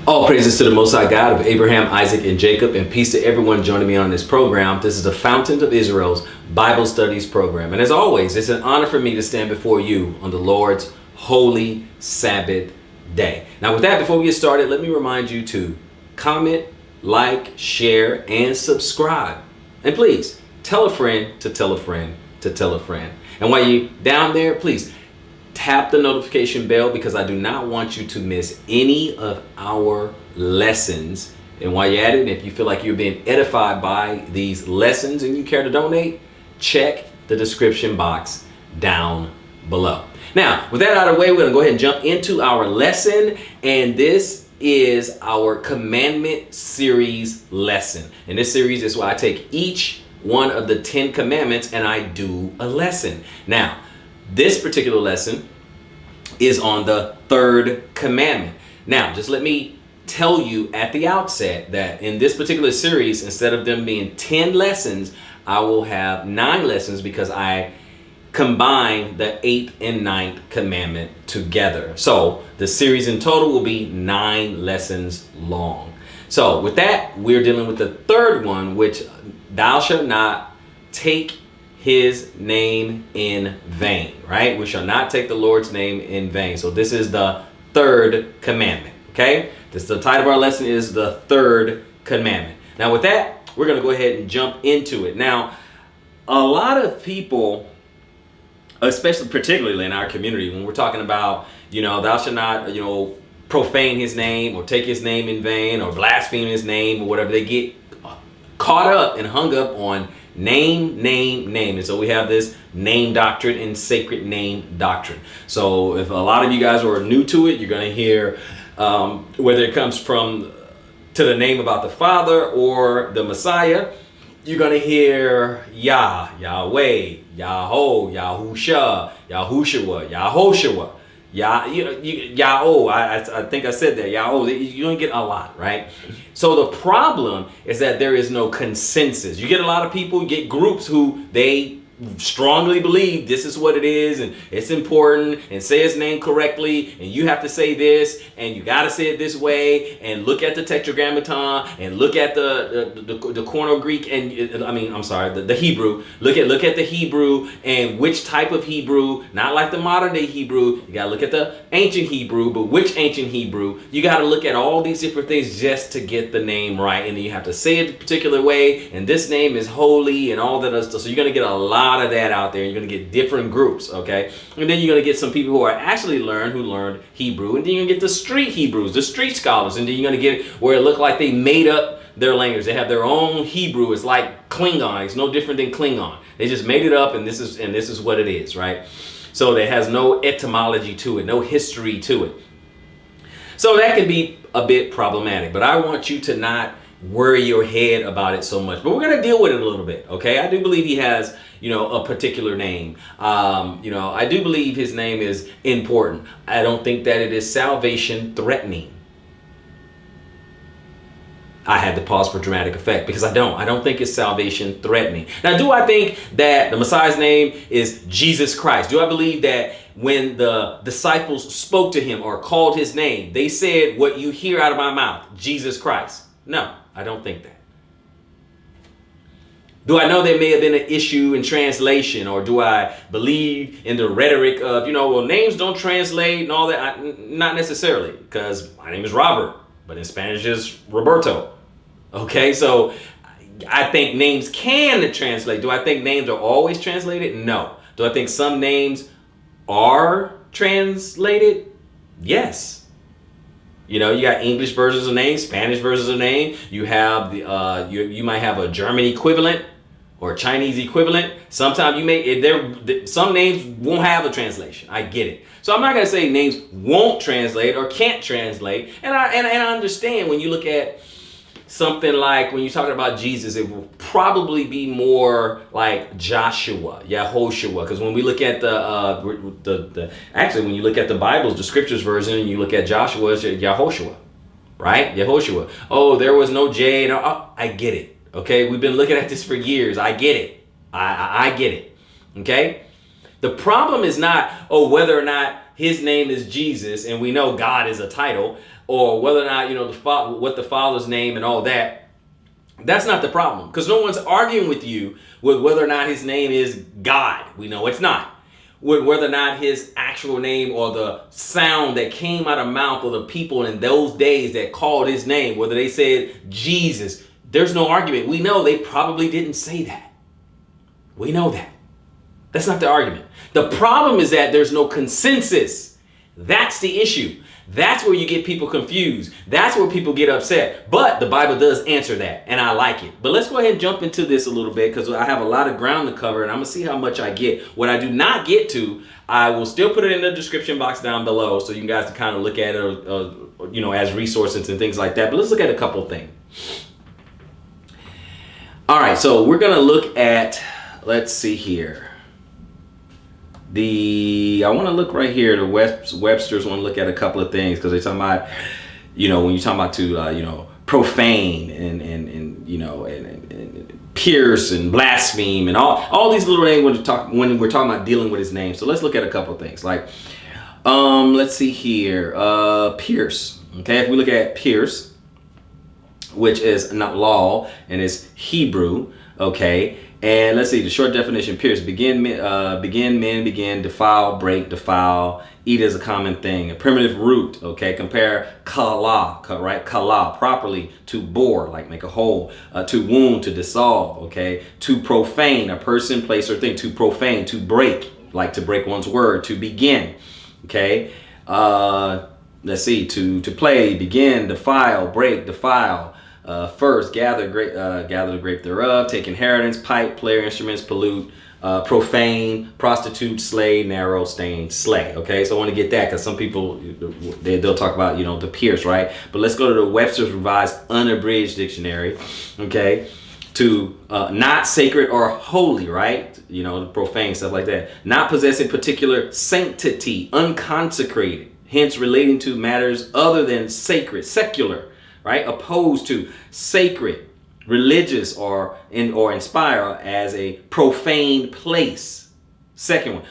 All praises to the Most High God of Abraham, Isaac, and Jacob, and peace to everyone joining me on this program. This is the Fountain of Israel's Bible Studies program. And as always, it's an honor for me to stand before you on the Lord's holy Sabbath day. Now, with that, before we get started, let me remind you to comment, like, share, and subscribe. And please, tell a friend to tell a friend to tell a friend. And while you're down there, please tap the notification bell because I do not want you to miss any of our lessons. And while you're at it, if you feel like you're being edified by these lessons and you care to donate, check the description box down below. Now, with that out of the way, we're going to go ahead and jump into our lesson. And this is our Commandment series lesson. In this series is where I take each one of the 10 commandments and I do a lesson. Now, this particular lesson is on the third commandment. Now, just let me tell you at the outset that in this particular series, instead of them being 10 lessons, I will have 9 lessons because I combine the 8th and 9th commandment together. So the series in total will be 9 lessons long. So with that, we're dealing with the third one, which thou shalt not take his name in vain, right? We shall not take the Lord's name in vain. So this is the third commandment, okay? This, the title of our lesson is the third commandment. Now with that, we're going to go ahead and jump into it. Now, a lot of people, especially particularly in our community, when we're talking about, thou shalt not, profane his name or take his name in vain or blaspheme his name or whatever, they get caught up and hung up on name. And so we have this name doctrine and sacred name doctrine. So if a lot of you guys are new to it, you're going to hear whether it comes from to the name about the Father or the Messiah, you're going to hear Yah, Yahweh, Yahoo, Yahusha, Yahushua, Yahoshua. Yahoo, I think I said that. Yahoo, you don't get a lot, right? So the problem is that there is no consensus. You get a lot of people, you get groups who they strongly believe this is what it is and it's important and say his name correctly and you have to say this and you got to say it this way and look at the tetragrammaton and look at the Koine Greek and the Hebrew. Look at the Hebrew and which type of Hebrew, not like the modern day Hebrew. You got to look at the ancient Hebrew, but which ancient Hebrew. You got to look at all these different things just to get the name right, and then you have to say it a particular way, and this name is holy and all that other stuff. So you're going to get a lot of that out there. You're going to get different groups, okay? And then you're going to get some people who are actually learned Hebrew, and then you're going to get the street Hebrews, the street scholars, and then you're going to get where it looked like they made up their language. They have their own Hebrew. It's like Klingon. It's no different than Klingon. They just made it up, and this is what it is, right? So it has no etymology to it, no history to it. So that can be a bit problematic, but I want you to not worry your head about it so much. But we're going to deal with it a little bit, okay? I do believe he has, a particular name. I do believe his name is important. I don't think that it is salvation threatening. I had to pause for dramatic effect because I don't think it's salvation threatening. Now, do I think that the Messiah's name is Jesus Christ? Do I believe that when the disciples spoke to him or called his name, they said what you hear out of my mouth, Jesus Christ? No, I don't think that. Do I know there may have been an issue in translation, or do I believe in the rhetoric of, names don't translate and all that? Not necessarily, because my name is Robert, but in Spanish is Roberto. Okay, so I think names can translate. Do I think names are always translated? No. Do I think some names are translated? Yes. You got English versions of names, Spanish versions of name. You have you might have a German equivalent or a Chinese equivalent. Sometimes some names won't have a translation. I get it. So I'm not going to say names won't translate or can't translate. And I understand when you look at something like when you're talking about Jesus, it will probably be more like Joshua, Yahoshua, because when we look at when you look at the Bible's, the Scriptures version, and you look at Joshua, it's Yahoshua, right? Yahoshua. Oh, there was no J. No, I get it. Okay, we've been looking at this for years. I get it. I get it. Okay. The problem is not whether or not his name is Jesus, and we know God is a title, or whether or not, what the Father's name and all that. That's not the problem, because no one's arguing with you with whether or not his name is God. We know it's not. With whether or not his actual name or the sound that came out of the mouth of the people in those days that called his name, whether they said Jesus, there's no argument. We know they probably didn't say that. We know that. That's not the argument. The problem is that there's no consensus. That's the issue. That's where you get people confused. That's where people get upset. But the Bible does answer that, and I like it. But let's go ahead and jump into this a little bit, because I have a lot of ground to cover, and I'm going to see how much I get. What I do not get to, I will still put it in the description box down below, so you guys can kind of look at it, as resources and things like that. But let's look at a couple of things. All right, so we're going to look at, let's see here. I want to look right here. The Webster's want to look at a couple of things, because they're talking about, when you're talking about profane and pierce and blaspheme and all these little things when we're talking about dealing with his name. So let's look at a couple of things. Like, let's see here. Pierce. Okay, if we look at pierce, which is not law and is Hebrew. Okay. And let's see, the short definition, pierce, begin, defile, break, defile, eat as a common thing. A primitive root, okay? Compare kala, right? Kala, properly, to bore, like make a hole, to wound, to dissolve, okay? To profane, a person, place, or thing. To profane, to break, like to break one's word, to begin, okay? Let's see, to play, begin, defile, break, defile. First, gather the grape thereof, take inheritance, pipe, player instruments, pollute, profane, prostitute, slay, narrow, stain, slay. Okay, so I want to get that, because some people, they'll talk about, the pierce, right? But let's go to the Webster's Revised Unabridged Dictionary, okay? To not sacred or holy, right? The profane, stuff like that. Not possessing particular sanctity, unconsecrated, hence relating to matters other than sacred, secular, right? Opposed to sacred, religious, or inspire as a profane place. Second one,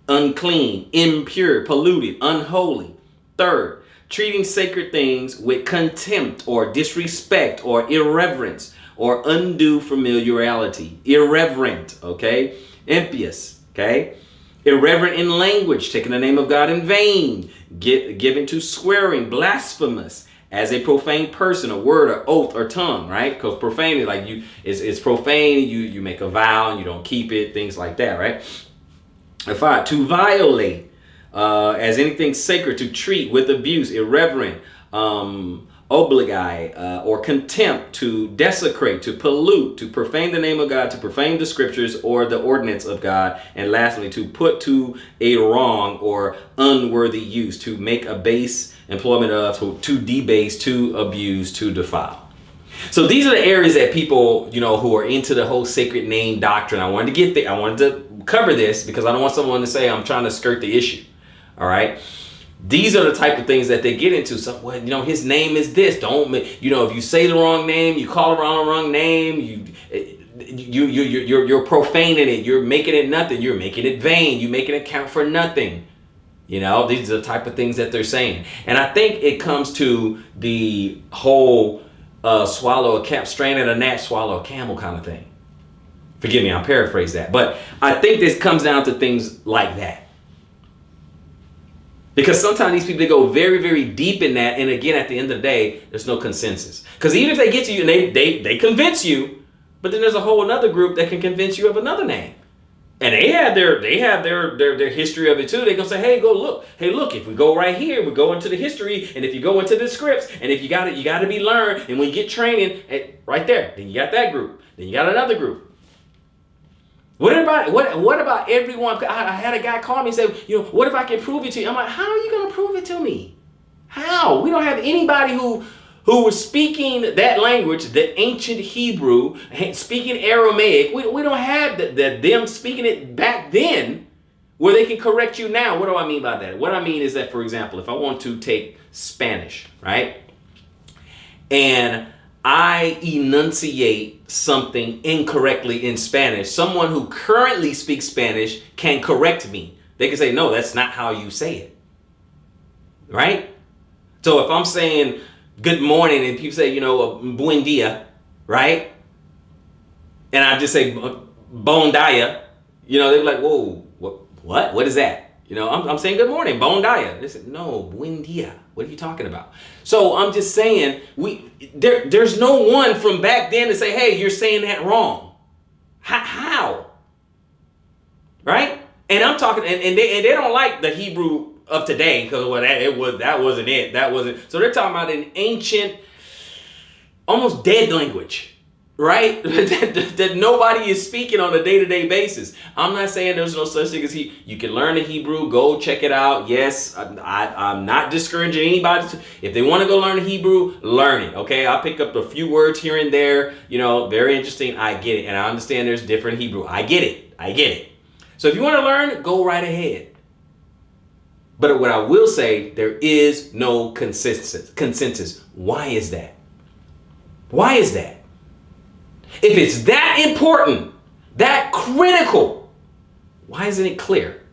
unclean, impure, polluted, unholy. Third, treating sacred things with contempt or disrespect or irreverence or undue familiarity. Irreverent, okay? Impious, okay? Irreverent in language, taking the name of God in vain, given to swearing, blasphemous, as a profane person, a word, or oath, or tongue, right? Because profane is like it's profane. You make a vow and you don't keep it, things like that, right? 5, to violate as anything sacred, to treat with abuse, irreverent, oblige, or contempt, to desecrate, to pollute, to profane the name of God, to profane the scriptures or the ordinance of God, and lastly, to put to a wrong or unworthy use, to make a base employment of, to debase, to abuse, to defile. So these are the areas that people, who are into the whole sacred name doctrine. I wanted to get there. I wanted to cover this because I don't want someone to say I'm trying to skirt the issue. All right. These are the type of things that they get into. So, his name is this. Don't, if you say the wrong name, you call around the wrong name, you're profaning it. You're making it nothing. You're making it vain. You're making it count for nothing. These are the type of things that they're saying. And I think it comes to the whole swallow a cap, strain at a gnat, swallow a camel kind of thing. Forgive me, I'll paraphrase that. But I think this comes down to things like that. Because sometimes these people, they go very, very deep in that. And again, at the end of the day, there's no consensus. Because even if they get to you and they convince you, but then there's a whole another group that can convince you of another name. And they have their history of it too. They gonna say, hey, look, if we go right here, we go into the history, and if you go into the scripts, and if you got to be learned, and when you get training, right there, then you got that group, then you got another group. What about everyone? I had a guy call me and say, what if I can prove it to you? I'm like, how are you gonna prove it to me? How? We don't have anybody who was speaking that language, the ancient Hebrew, speaking Aramaic. We don't have them speaking it back then where they can correct you now. What do I mean by that? What I mean is that, for example, if I want to take Spanish, right? And I enunciate something incorrectly in Spanish, someone who currently speaks Spanish can correct me. They can say, no, that's not how you say it. Right? So if I'm saying good morning and people say, buen dia, right? And I just say bon dia, they're like, whoa, what? What is that? I'm saying good morning, bon dia. They said, no, buen dia. What are you talking about? So I'm just saying, there's no one from back then to say, hey, you're saying that wrong. How? Right? And I'm talking, and they don't like the Hebrew of today because that wasn't it. That wasn't. So they're talking about an ancient, almost dead language. Right? that nobody is speaking on a day-to-day basis. I'm not saying there's no such thing as you can learn the Hebrew, go check it out. Yes, I'm not discouraging anybody. If they want to go learn the Hebrew, learn it. Okay, I'll pick up a few words here and there. Very interesting. I get it. And I understand there's different Hebrew. I get it. So if you want to learn, go right ahead. But what I will say, there is no consensus. Why is that? Why is that? If it's that important, that critical, why isn't it clear?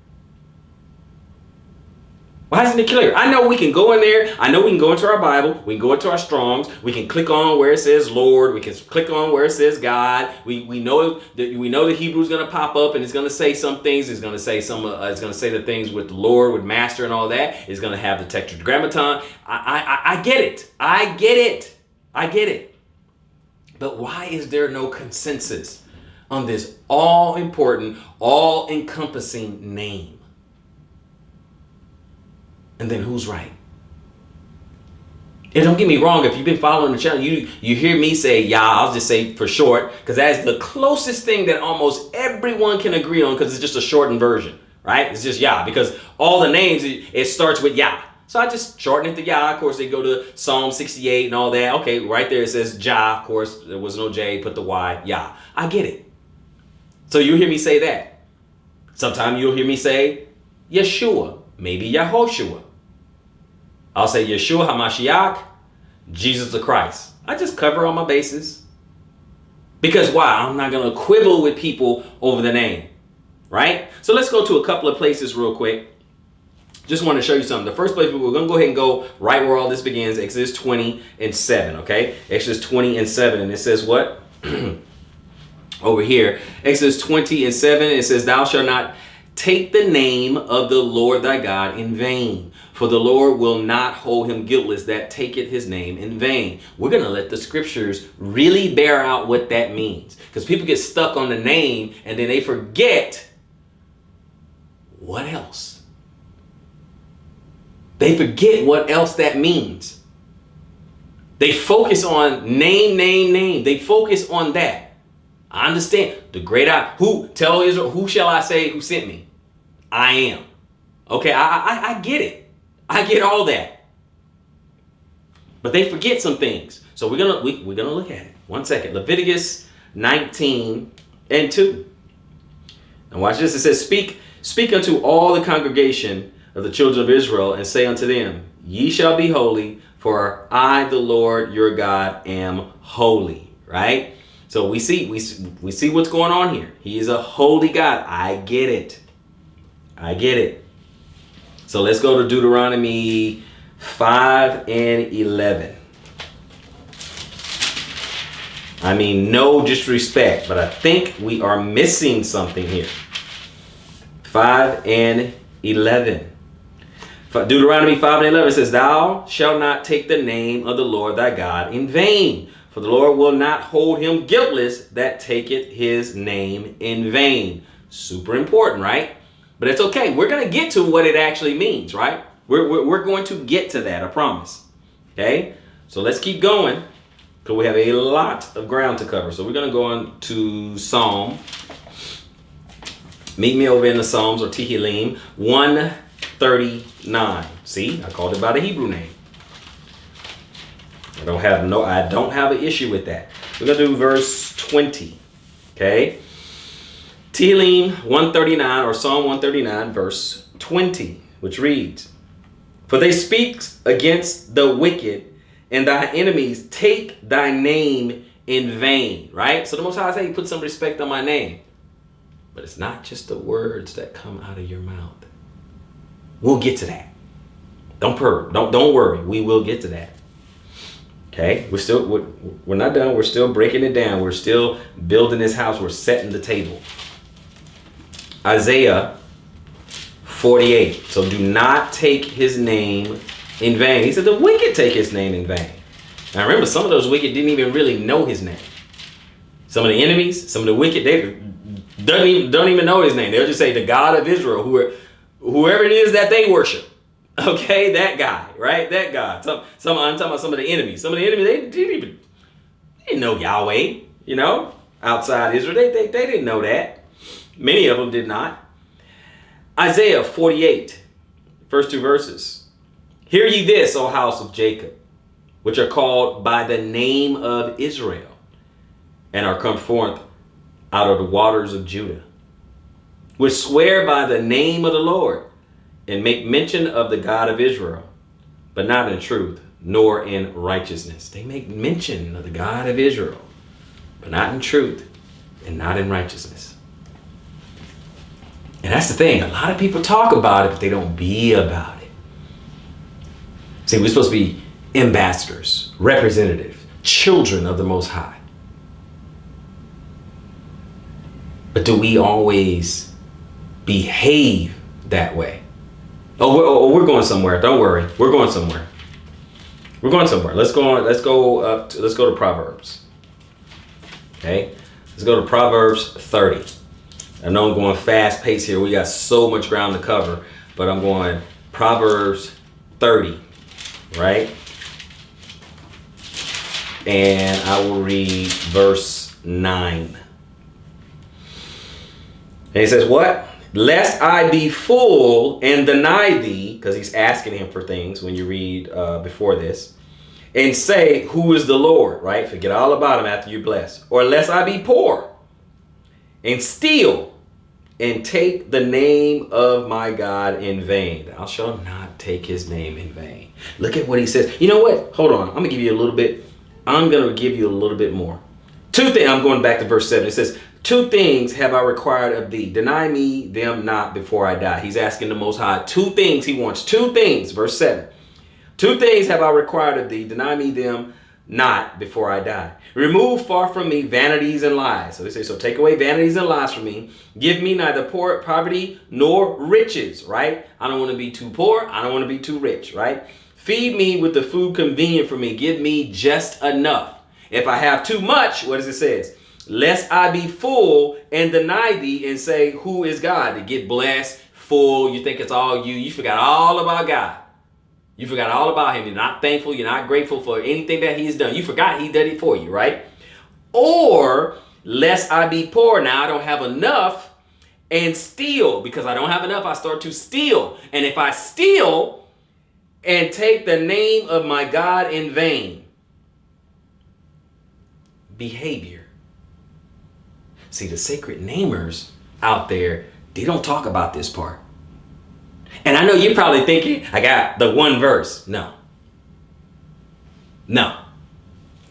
Why isn't it clear? I know we can go in there. I know we can go into our Bible. We can go into our Strongs. We can click on where it says Lord. We can click on where it says God. We know the Hebrew is going to pop up and it's going to say some things. It's going to say it's going to say the things with the Lord, with Master, and all that. It's going to have the Tetragrammaton. I get it. I get it. But why is there no consensus on this all-important, all-encompassing name? And then who's right? And don't get me wrong, if you've been following the channel, you hear me say Yah, I'll just say for short, because that's the closest thing that almost everyone can agree on, because it's just a shortened version, right? It's just Yah, because all the names, it starts with Yah. So I just shorten it to Yah. Of course, they go to Psalm 68 and all that. Okay, right there it says Jah. Of course, there was no J, put the Y, Yah. I get it. So you'll hear me say that. Sometimes you'll hear me say Yeshua, maybe Yahoshua. I'll say Yeshua HaMashiach, Jesus the Christ. I just cover all my bases. Because why? I'm not going to quibble with people over the name, right? So let's go to a couple of places real quick. Just want to show you something. The first place, we're going to go ahead and go right where all this begins, Exodus 20 and 7, okay? Exodus 20 and 7, and it says what? Over here, Exodus 20 and 7, it says, thou shalt not take the name of the Lord thy God in vain, for the Lord will not hold him guiltless that taketh his name in vain. We're going to let the scriptures really bear out what that means, because people get stuck on the name and then they forget what else. They forget what else that means. They focus on name. They focus on that. I understand. The great tell Israel, who shall I say who sent me? I am. Okay, I get it. I get all that. But they forget some things. So we're gonna look at it. 1 second. Leviticus 19 and 2. Now watch this. It says, Speak unto all the congregation of the children of Israel, and say unto them, ye shall be holy, for I, the Lord your God, am holy. Right? So we see what's going on here. He is a holy God. I get it. So let's go to Deuteronomy 5 and 11. I mean, no disrespect, but I think we are missing something here. 5 and 11. Deuteronomy 5 and 11 says, thou shalt not take the name of the Lord thy God in vain, for the Lord will not hold him guiltless that taketh his name in vain. Super important, right? But it's okay. We're going to get to what it actually means, right? We're going to get to that, I promise. Okay? So let's keep going, because we have a lot of ground to cover. So we're going to go on to Psalm. Meet me over in the Psalms, or Tehillim 139. See, I called it by the Hebrew name. I don't have an issue with that. We're going to do verse 20. Okay? Tehillim 139, or Psalm 139, verse 20, which reads, for they speak against the wicked, and thy enemies take thy name in vain. Right? So the Most High says, put some respect on my name. But it's not just the words that come out of your mouth. We'll get to that. Don't worry. We will get to that. Okay, we're not done. We're still breaking it down. We're still building this house. We're setting the table. Isaiah 48. So do not take his name in vain. He said the wicked take his name in vain. Now remember, some of those wicked didn't even really know his name. Some of the enemies, some of the wicked, they don't even know his name. They'll just say the God of Israel, whoever it is that they worship. Okay, that guy, right? That God. I'm talking about some of the enemies. Some of the enemies, they didn't know Yahweh, outside Israel. They didn't know that. Many of them did not. Isaiah 48, first 2 verses. Hear ye this, O house of Jacob, which are called by the name of Israel, and are come forth out of the waters of Judah, which swear by the name of the Lord, and make mention of the God of Israel, but not in truth, nor in righteousness. They make mention of the God of Israel, but not in truth, and not in righteousness. And that's the thing. A lot of people talk about it, but they don't be about it. See, we're supposed to be ambassadors, representatives, children of the Most High. But do we always behave that way? We're going somewhere. Don't worry. We're going somewhere. We're going somewhere. Let's go to Proverbs. Okay? Let's go to Proverbs 30. I know I'm going fast pace here. We got so much ground to cover, but I'm going Proverbs 30, right? And I will read verse 9. And he says, what? Lest I be full and deny thee, because he's asking him for things when you read before this, and say, who is the Lord, right? Forget all about him after you're blessed. Or lest I be poor and steal and take the name of my God in vain. Thou shalt not take his name in vain. Look at what he says. You know what? Hold on. I'm going to give you a little bit. I'm going to give you a little bit more. 2 things. I'm going back to verse 7. It says, 2 things have I required of thee. Deny me them not before I die. He's asking the Most High 2 things he wants. 2 things. Verse 7. 2 things have I required of thee. Deny me them not before I die. Remove far from me vanities and lies. So they say, so take away vanities and lies from me. Give me neither poverty nor riches, right? I don't want to be too poor. I don't want to be too rich, right? Feed me with the food convenient for me. Give me just enough. If I have too much, what does it say? Lest I be full and deny thee and say, who is God? To get blessed, full, you think it's all you. You forgot all about God. You forgot all about him. You're not thankful. You're not grateful for anything that he's done. You forgot he did it for you, right? Or lest I be poor. Now I don't have enough and steal. Because I don't have enough, I start to steal. And if I steal and take the name of my God in vain, behavior. See, the sacred namers out there, they don't talk about this part. And I know you're probably thinking, I got the 1 verse. No.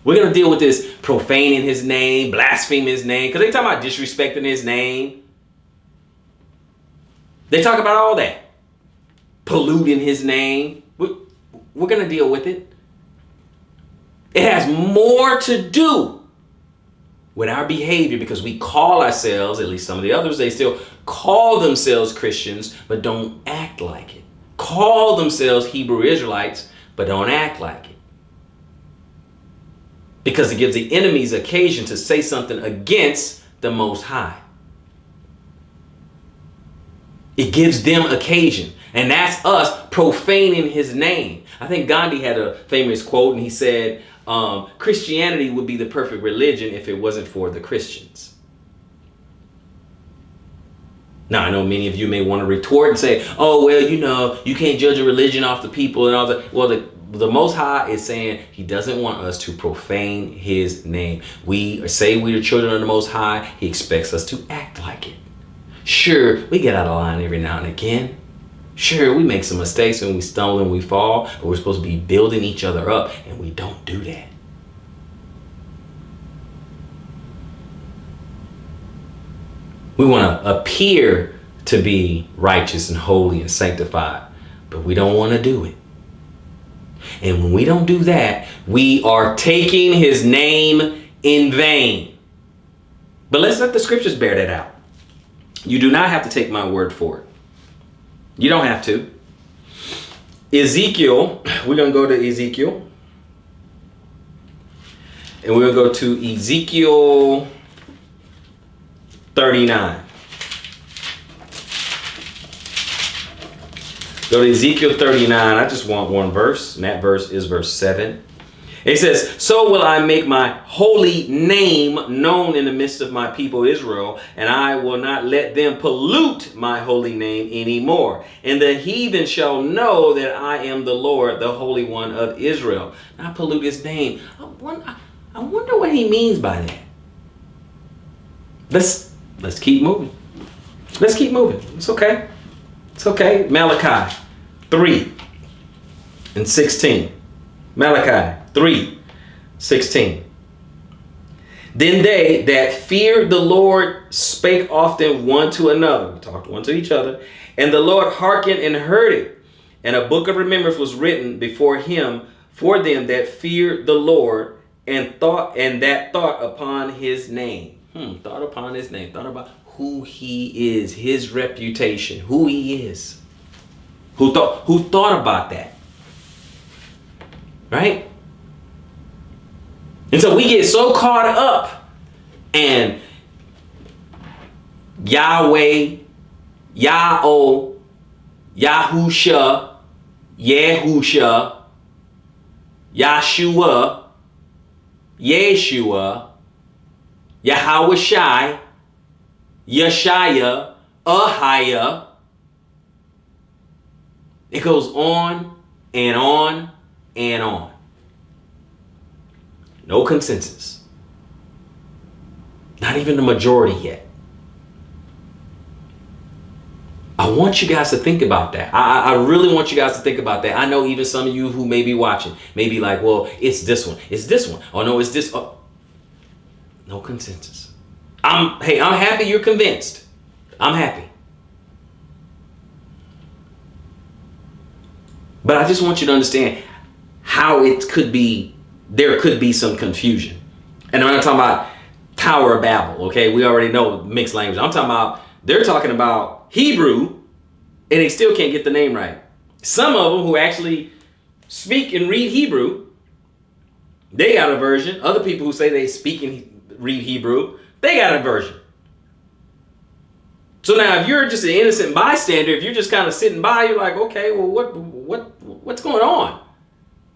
We're going to deal with this profaning his name, blaspheming his name, because they talk about disrespecting his name. They talk about all that. Polluting his name. We're going to deal with it. It has more to do with our behavior, because we call ourselves, at least some of the others, they still call themselves Christians, but don't act like it. Call themselves Hebrew Israelites, but don't act like it. Because it gives the enemies occasion to say something against the Most High. It gives them occasion. And that's us profaning his name. I think Gandhi had a famous quote, and he said, Christianity would be the perfect religion if it wasn't for the Christians. Now, I know many of you may want to retort and say, oh, well, you can't judge a religion off the people and all that. Well, the Most High is saying he doesn't want us to profane his name. We say we're the children of the Most High. He expects us to act like it. Sure, we get out of line every now and again. Sure, we make some mistakes and we stumble and we fall, but we're supposed to be building each other up, and we don't do that. We want to appear to be righteous and holy and sanctified, but we don't want to do it. And when we don't do that, we are taking his name in vain. But let's let the scriptures bear that out. You do not have to take my word for it. You don't have to. Ezekiel, we're going to go to Ezekiel. And we're going to go to Ezekiel 39. Go to Ezekiel 39. I just want one verse, and that verse is verse 7. It says, so will I make my holy name known in the midst of my people Israel, and I will not let them pollute my holy name anymore. And the heathen shall know that I am the Lord, the Holy One of Israel. Not pollute his name. I wonder what he means by that. Let's keep moving. Let's keep moving. It's okay. It's okay. Malachi 3 and 16. Malachi 3:16. Then they that feared the Lord spake often one to another. We talked one to each other. And the Lord hearkened and heard it. And a book of remembrance was written before him for them that feared the Lord and thought upon his name. Thought upon his name. Thought about who he is, his reputation, who he is. Who thought about that? Right? And so we get so caught up in Yahweh, Yah-O, Yahusha, Yehusha, Yahshua, Yeshua, Yahawashai, Yeshaya, Ahiah. It goes on and on and on. No consensus. Not even the majority yet. I want you guys to think about that. I really want you guys to think about that. I know even some of you who may be watching may be like, well, it's this one. It's this one. Oh, no, it's this. Oh. No consensus. I'm happy you're convinced. I'm happy. But I just want you to understand how it could be, there could be some confusion. And I'm not talking about Tower of Babel, okay? We already know mixed language. I'm talking about, they're talking about Hebrew, and they still can't get the name right. Some of them who actually speak and read Hebrew, they got a version. Other people who say they speak and read Hebrew, they got a version. So now if you're just an innocent bystander, if you're just kind of sitting by, you're like, okay, well, what's going on?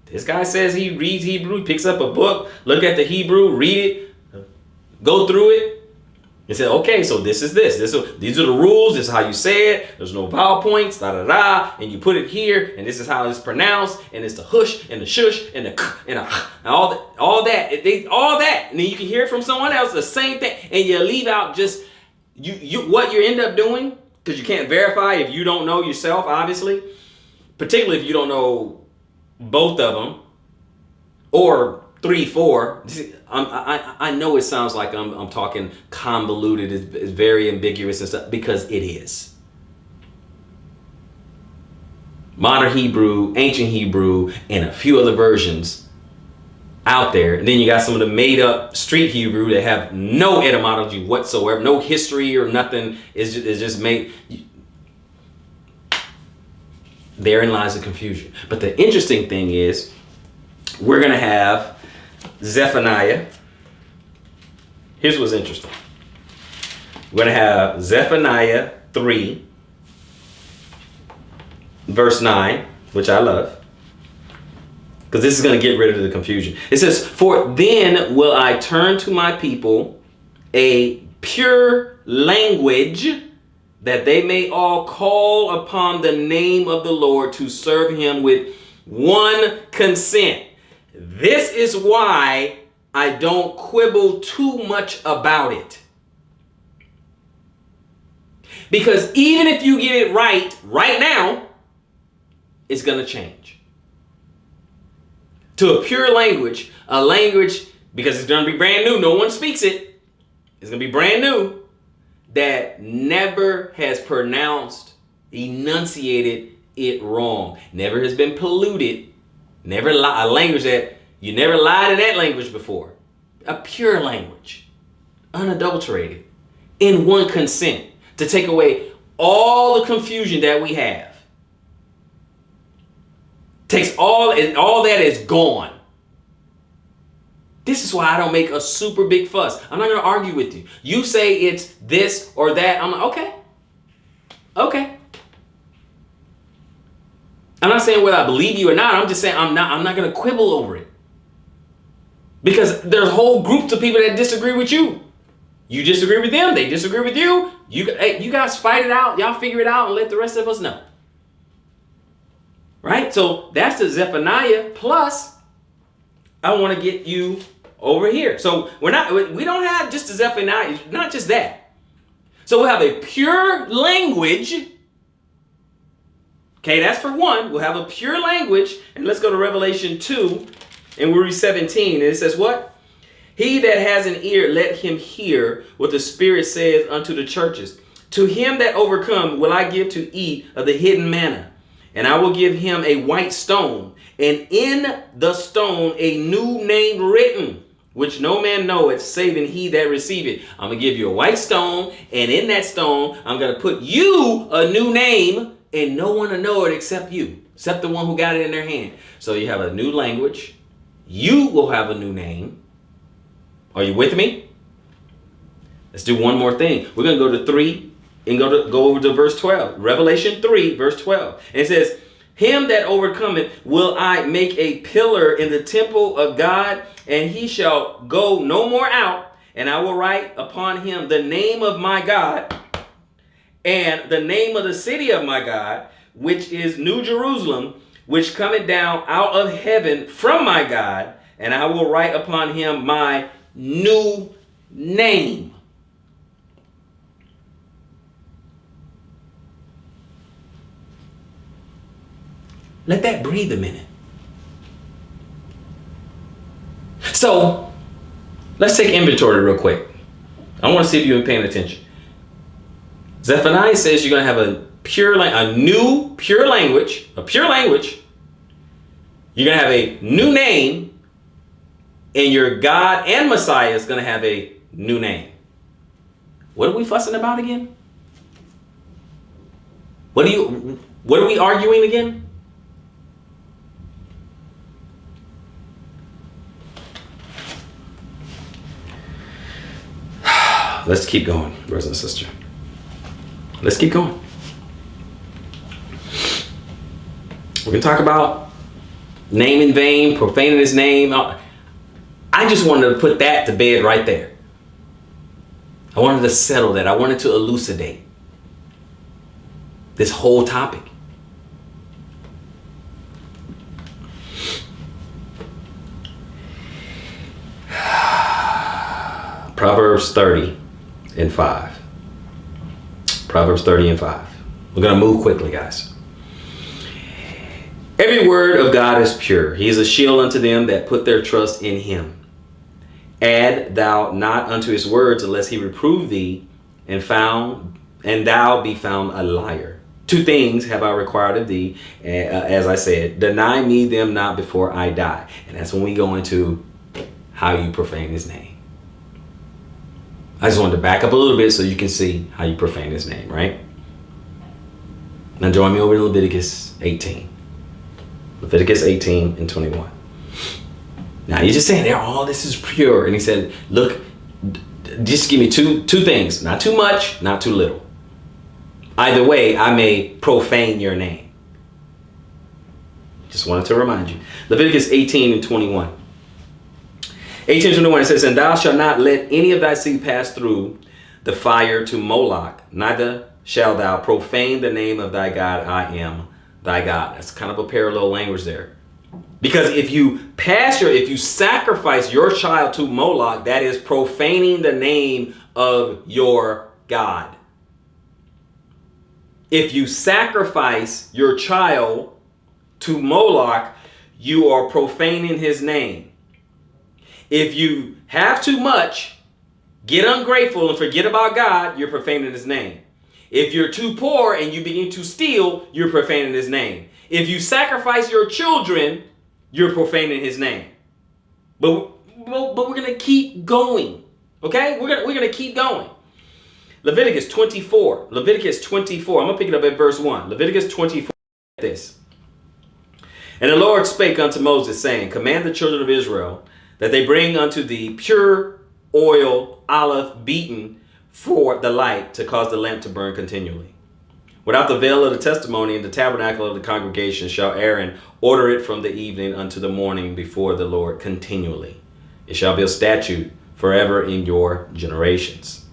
This guy says he reads Hebrew, he picks up a book, look at the Hebrew, read it, go through it, and say, okay, so this is this. These are the rules. This is how you say it. There's no vowel points, da-da-da, and you put it here, and this is how it's pronounced, and it's the hush, and the shush, and the k, and all that. And then you can hear it from someone else, the same thing, and you leave out just what you end up doing, because you can't verify if you don't know yourself, obviously, particularly if you don't know both of them, or 3, 4. I know it sounds like I'm talking convoluted, it's very ambiguous and stuff, because it is. Modern Hebrew, ancient Hebrew, and a few other versions out there. And then you got some of the made up street Hebrew that have no etymology whatsoever, no history or nothing. It's just made. Therein lies the confusion. But the interesting thing is, we're going to have Zephaniah. Here's what's interesting. We're going to have Zephaniah 3, verse 9, which I love, because this is going to get rid of the confusion. It says, for then will I turn to my people a pure language, that they may all call upon the name of the Lord to serve him with one consent. This is why I don't quibble too much about it. Because even if you get it right now, it's going to change. To a pure language, a language, because it's going to be brand new, no one speaks it. It's going to be brand new, that never has pronounced, enunciated it wrong. Never has been polluted Never lie, a language that you never lied in that language before. A pure language, unadulterated, in one consent, to take away all the confusion that we have. Takes all that is gone. This is why I don't make a super big fuss. I'm not going to argue with you. You say it's this or that. I'm like, okay. I'm not saying whether I believe you or not. I'm just saying I'm not going to quibble over it. Because there's whole groups of people that disagree with you. You disagree with them. They disagree with you. You guys fight it out. Y'all figure it out and let the rest of us know. Right? So that's the Zephaniah. Plus, I want to get you over here. So we don't have just the Zephaniah, not just that. So we'll have a pure language. Okay, that's for one. We'll have a pure language. And let's go to Revelation 2, and we'll read 17. And it says what? He that has an ear, let him hear what the Spirit says unto the churches. To him that overcome will I give to eat of the hidden manna. And I will give him a white stone, and in the stone a new name written, which no man knoweth, saving he that receive it. I'm going to give you a white stone, and in that stone I'm going to put you a new name, and no one will know it except you, except the one who got it in their hand. So you have a new language. You will have a new name. Are you with me? Let's do one more thing. We're going to go to 3. And go over to verse 12. Revelation 3, verse 12. And it says, him that overcometh will I make a pillar in the temple of God, and he shall go no more out. And I will write upon him the name of my God, and the name of the city of my God, which is New Jerusalem, which cometh down out of heaven from my God. And I will write upon him my new name. Let that breathe a minute. So, let's take inventory real quick. I want to see if you've been paying attention. Zephaniah says you're going to have a new pure language. You're going to have a new name, and your God and Messiah is going to have a new name. What are we fussing about again? What are we arguing again? Let's keep going, brothers and sisters. Let's keep going. We're going to talk about name in vain, profaning his name. I just wanted to put that to bed right there. I wanted to settle that. I wanted to elucidate this whole topic. Proverbs 30 and 5. Proverbs 30 and 5. We're going to move quickly, guys. Every word of God is pure. He is a shield unto them that put their trust in him. Add thou not unto his words, unless he reprove thee, and thou be found a liar. 2 things have I required of thee, as I said, deny me them not before I die. And that's when we go into how you profane his name. I just wanted to back up a little bit so you can see how you profane his name, right? Now join me over in Leviticus 18. Leviticus 18 and 21. Now you're just saying there, all this is pure. And he said, look, just give me two things. Not too much, not too little. Either way, I may profane your name. Just wanted to remind you. Leviticus 18 and 21. 18:21, it says, and thou shalt not let any of thy seed pass through the fire to Moloch, neither shalt thou profane the name of thy God. I am thy God. That's kind of a parallel language there. Because if you sacrifice your child to Moloch, that is profaning the name of your God. If you sacrifice your child to Moloch, you are profaning his name. If you have too much, get ungrateful and forget about God, you're profaning his name. If you're too poor and you begin to steal, you're profaning his name. If you sacrifice your children you're profaning his name. But we're going to keep going. Okay? We're going to keep going. Leviticus 24. Leviticus 24. I'm going to pick it up at verse 1. Leviticus 24. This. And the Lord spake unto Moses, saying, command the children of Israel that they bring unto thee pure oil, olive beaten for the light, to cause the lamp to burn continually. Without the veil of the testimony in the tabernacle of the congregation shall Aaron order it from the evening unto the morning before the Lord continually. It shall be a statute forever in your generations.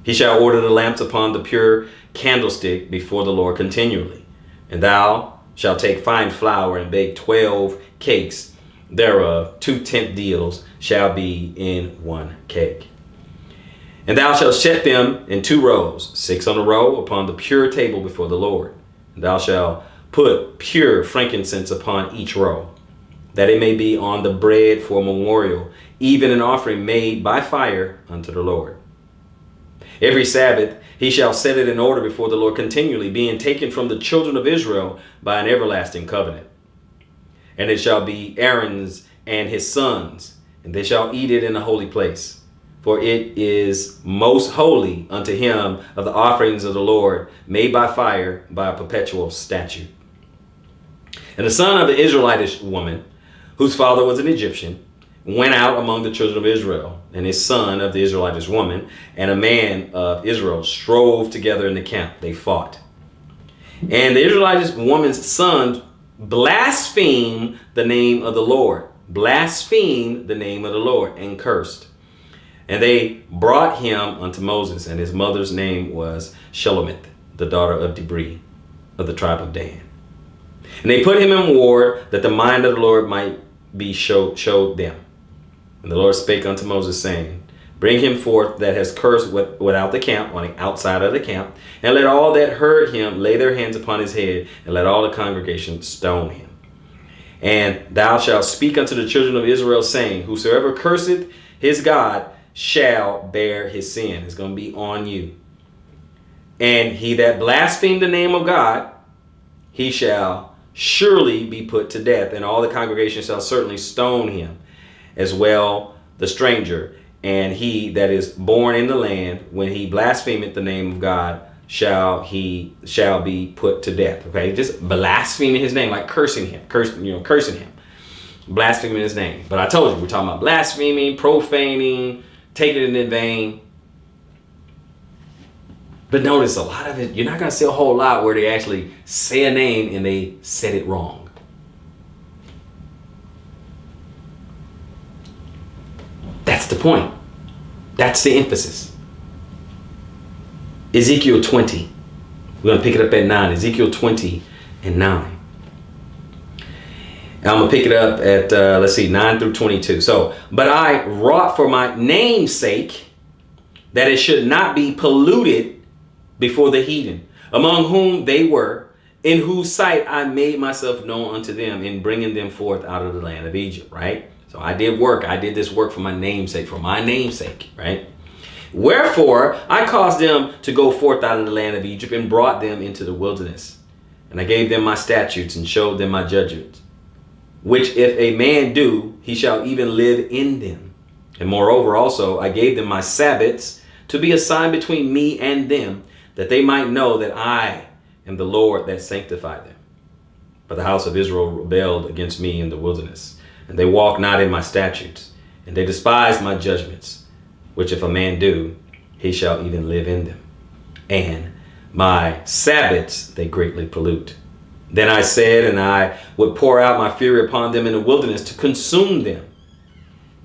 He shall order the lamps upon the pure candlestick before the Lord continually. And thou shalt take fine flour and bake 12 cakes thereof. 2 tenth deals shall be in one cake. And thou shalt set them in 2 rows, 6 on a row upon the pure table before the Lord. And thou shalt put pure frankincense upon each row, that it may be on the bread for a memorial, even an offering made by fire unto the Lord. Every Sabbath he shall set it in order before the Lord continually, being taken from the children of Israel by an everlasting covenant. And it shall be Aaron's and his sons, and they shall eat it in a holy place. For it is most holy unto him of the offerings of the Lord, made by fire, by a perpetual statute. And the son of the Israelitish woman, whose father was an Egyptian, went out among the children of Israel, and his son of the Israelitish woman and a man of Israel strove together in the camp. They fought. And the Israelitish woman's son blasphemed the name of the Lord. Blasphemed the name of the Lord and cursed. And they brought him unto Moses, and his mother's name was Shelomith, the daughter of Debri, of the tribe of Dan. And they put him in ward, that the mind of the Lord might be showed them. And the Lord spake unto Moses, saying, bring him forth that has cursed without the camp, on the outside of the camp, and let all that heard him lay their hands upon his head, and let all the congregation stone him. And thou shalt speak unto the children of Israel, saying, whosoever curseth his God shall bear his sin. It's going to be on you. And he that blasphemed the name of God, he shall surely be put to death. And all the congregation shall certainly stone him, as well the stranger. And he that is born in the land, when he blasphemeth the name of God, shall be put to death. Okay, just blaspheming his name, like cursing him, cursing him, blaspheming his name. But I told you, we're talking about blaspheming, profaning, taking it in vain. But notice a lot of it, you're not going to see a whole lot where they actually say a name and they said it wrong. That's the point. That's the emphasis. Ezekiel 20. We're going to pick it up at 9. Ezekiel 20 and 9. And I'm going to pick it up at, 9 through 22. So, but I wrought for my name's sake, that it should not be polluted before the heathen, among whom they were, in whose sight I made myself known unto them, in bringing them forth out of the land of Egypt, right? So I did this work for my namesake, right? Wherefore I caused them to go forth out of the land of Egypt, and brought them into the wilderness. And I gave them my statutes, and showed them my judgments, which if a man do, he shall even live in them. And moreover also I gave them my Sabbaths, to be a sign between me and them, that they might know that I am the Lord that sanctified them. But the house of Israel rebelled against me in the wilderness, and they walked not in my statutes, and they despised my judgments, which if a man do, he shall even live in them. And my Sabbaths they greatly pollute. Then I said, and I would pour out my fury upon them in the wilderness to consume them.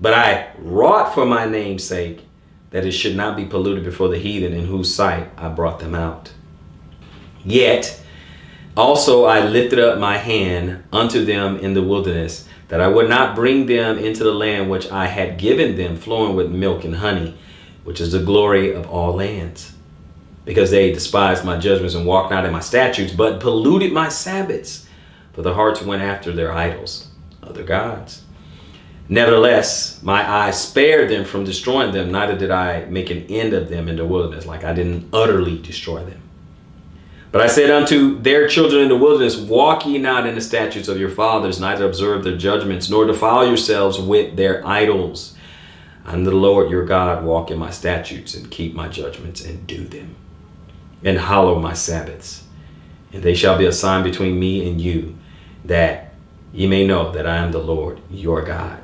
But I wrought for my name's sake, that it should not be polluted before the heathen, in whose sight I brought them out. Yet also I lifted up my hand unto them in the wilderness, that I would not bring them into the land which I had given them, flowing with milk and honey, which is the glory of all lands. Because they despised my judgments, and walked not in my statutes, but polluted my Sabbaths, for their hearts went after their idols, other gods. Nevertheless, my eyes spared them from destroying them, neither did I make an end of them in the wilderness, like I didn't utterly destroy them. But I said unto their children in the wilderness, walk ye not in the statutes of your fathers, neither observe their judgments, nor defile yourselves with their idols. I am the Lord your God, walk in my statutes and keep my judgments and do them, and hallow my Sabbaths. And they shall be a sign between me and you, that ye may know that I am the Lord your God.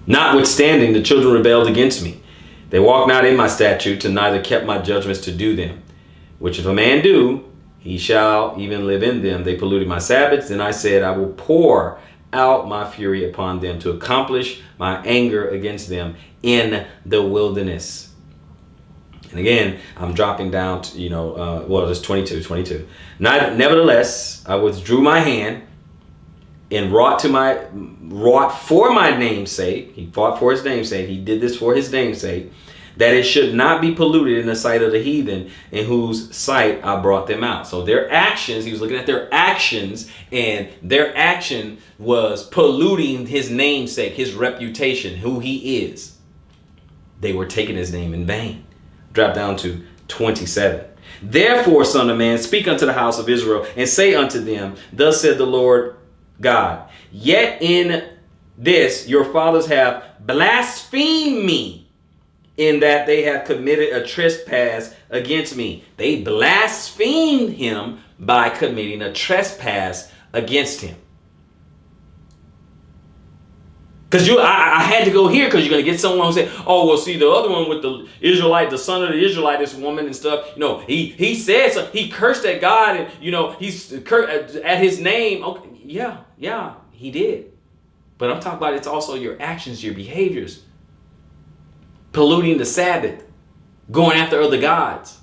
Notwithstanding, the children rebelled against me. They walked not in my statutes, and neither kept my judgments to do them. Which if a man do, he shall even live in them. They polluted my Sabbaths. Then I said, I will pour out my fury upon them to accomplish my anger against them in the wilderness. And again, I'm dropping down to, it's 22. Nevertheless, I withdrew my hand and wrought for my name's sake. He fought for his name's sake. He did this for his name's sake, that it should not be polluted in the sight of the heathen, in whose sight I brought them out. So their actions, he was looking at their actions, and their action was polluting his namesake, his reputation, who he is. They were taking his name in vain. Drop down to 27. Therefore, son of man, speak unto the house of Israel, and say unto them, thus said the Lord God, yet in this your fathers have blasphemed me, in that they have committed a trespass against me. They blasphemed him by committing a trespass against him. Because I had to go here, because you're going to get someone who said, oh, well, see, the other one with the Israelite, the son of the Israelite, this woman and stuff, he said so, he cursed at God, and, he's cursed at his name. Okay, yeah, he did. But I'm talking about it's also your actions, your behaviors. Polluting the Sabbath, going after other gods.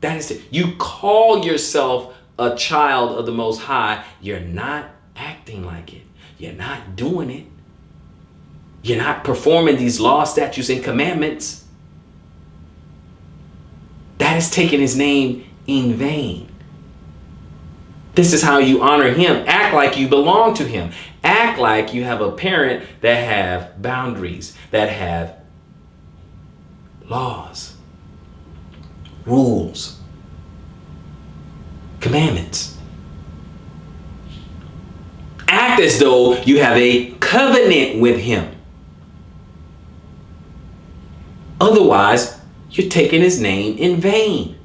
That is it. You call yourself a child of the Most High. You're not acting like it. You're not doing it. You're not performing these laws, statutes, and commandments. That is taking his name in vain. This is how you honor him. Act like you belong to him. Act like you have a parent that have boundaries, that have laws, rules, commandments. Act as though you have a covenant with him. Otherwise, you're taking his name in vain.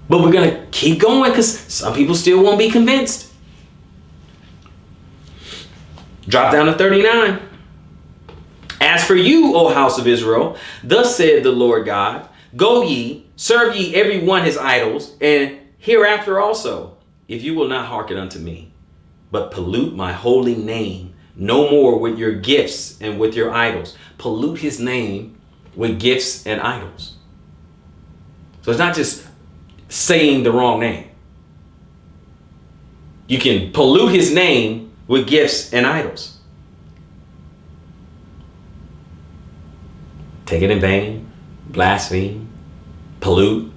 But we're going to keep going, because some people still won't be convinced. Drop down to 39. As for you, O house of Israel, thus said the Lord God, go ye, serve ye every one his idols, and hereafter also, if you will not hearken unto me, but pollute my holy name no more with your gifts and with your idols. Pollute his name with gifts and idols. So it's not just saying the wrong name. You can pollute his name with gifts and idols. Take it in vain, blaspheme, pollute.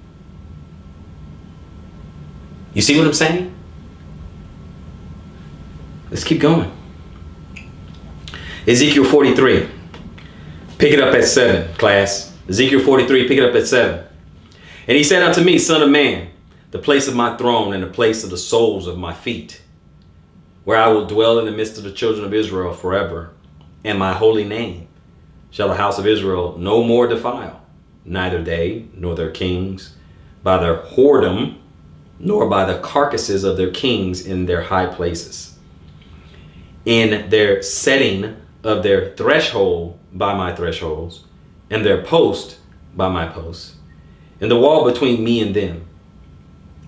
You see what I'm saying? Let's keep going. Ezekiel 43. Pick it up at 7, class. Ezekiel 43, pick it up at 7. And he said unto me, son of man, the place of my throne and the place of the soles of my feet, where I will dwell in the midst of the children of Israel forever, and my holy name shall the house of Israel no more defile, neither they nor their kings, by their whoredom, nor by the carcasses of their kings in their high places, in their setting of their threshold by my thresholds, and their post by my posts, in the wall between me and them.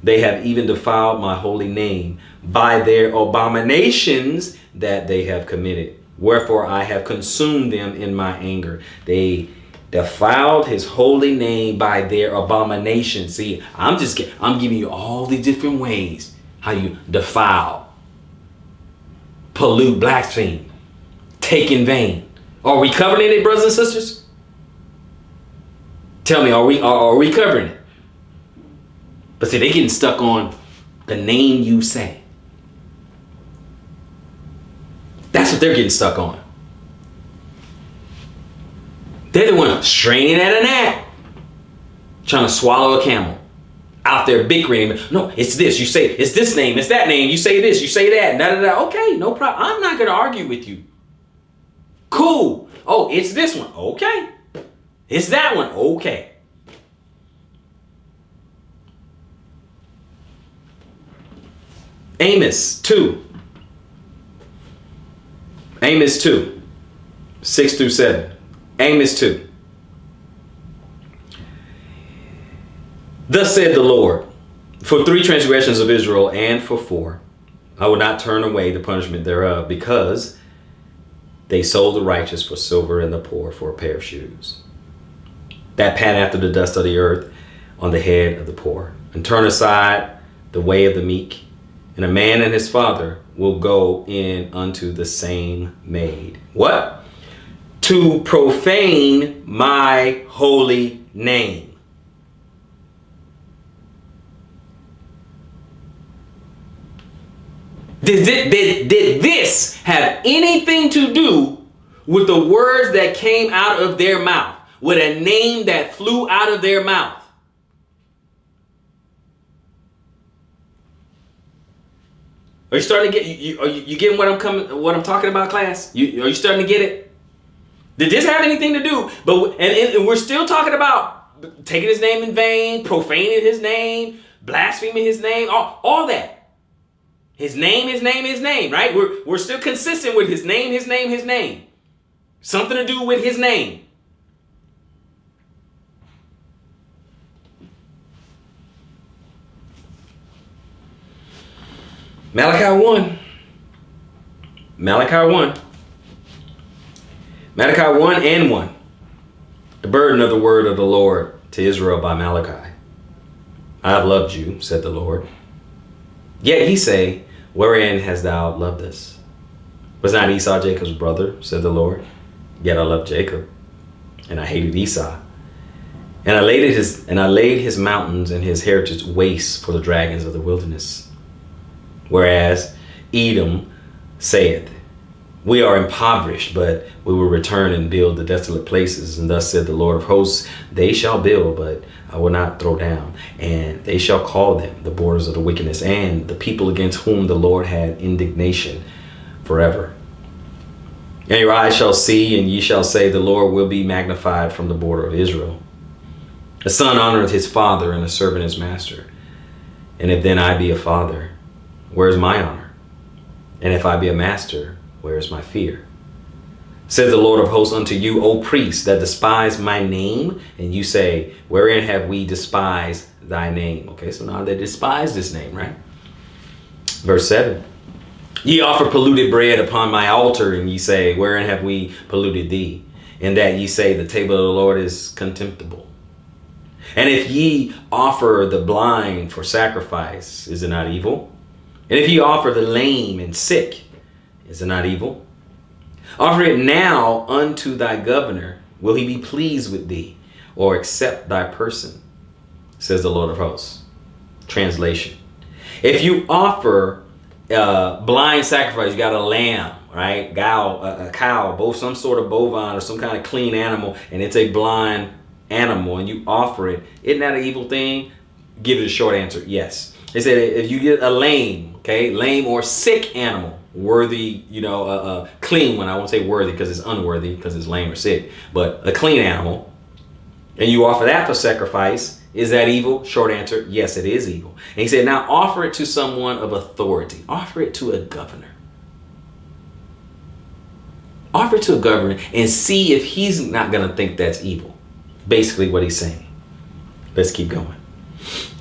They have even defiled my holy name by their abominations that they have committed. Wherefore I have consumed them in my anger. They defiled his holy name by their abomination. See, I'm giving you all the different ways how you defile, pollute, blaspheme, take in vain. Are we covering it, brothers and sisters? Tell me, are we covering it? But see, they getting stuck on the name you say. That's what they're getting stuck on. They're the one straining at a gnat, trying to swallow a camel. out there bickering. No, it's this. You say it's this name. It's that name. You say this. You say that. Da, da, da. Okay, no problem. I'm not going to argue with you. Cool. Oh, it's this one. Okay. It's that one. Okay. Amos 2. Amos 2. 6 through 7. Amos 2. Thus said the Lord, for 3 transgressions of Israel and for 4, I will not turn away the punishment thereof, because they sold the righteous for silver and the poor for a pair of shoes, that pat after the dust of the earth on the head of the poor, and turn aside the way of the meek. And a man and his father will go in unto the same maid. What? To profane my holy name. Did this have anything to do with the words that came out of their mouth? With a name that flew out of their mouth? Are you starting to get? Are you getting what I'm talking about, class? Are you starting to get it? Did this have anything to do? And we're still talking about taking his name in vain, profaning his name, blaspheming his name, all that. His name, right? We're still consistent with his name. Something to do with his name. Malachi 1. Malachi 1 and 1. The burden of the word of the Lord to Israel by Malachi. I have loved you, said the Lord. Yet ye say, wherein hast thou loved us? Was not Esau Jacob's brother, said the Lord? Yet I loved Jacob, and I hated Esau. And I laid his mountains and his heritage waste for the dragons of the wilderness. Whereas Edom saith, we are impoverished, but we will return and build the desolate places. And thus said the Lord of hosts, they shall build, but I will not throw down. And they shall call them the borders of the wickedness, and the people against whom the Lord had indignation forever. And your eyes shall see, and ye shall say, the Lord will be magnified from the border of Israel. A son honoreth his father, and a servant his master. And if then I be a father, where is my honor? And if I be a master, where is my fear? Said the Lord of hosts unto you, O priests that despise my name. And you say, wherein have we despised thy name? Okay, so now they despise this name, right? Verse 7. Ye offer polluted bread upon my altar, and ye say, wherein have we polluted thee? In that ye say, the table of the Lord is contemptible. And if ye offer the blind for sacrifice, is it not evil? And if ye offer the lame and sick, is it not evil? Offer it now unto thy governor. Will he be pleased with thee, or accept thy person? Says the Lord of hosts. Translation. If you offer blind sacrifice, you got a lamb, right? A cow, both some sort of bovine or some kind of clean animal, and it's a blind animal, and you offer it. Isn't that an evil thing? Give it a short answer. Yes. They said if you get a lame or sick animal, worthy, clean one. I won't say worthy because it's unworthy because it's lame or sick, but a clean animal, and you offer that for sacrifice, is that evil? Short answer, yes, it is evil. And he said, now offer it to someone of authority. Offer it to a governor. Offer it to a governor and see if he's not going to think that's evil. Basically what he's saying. Let's keep going.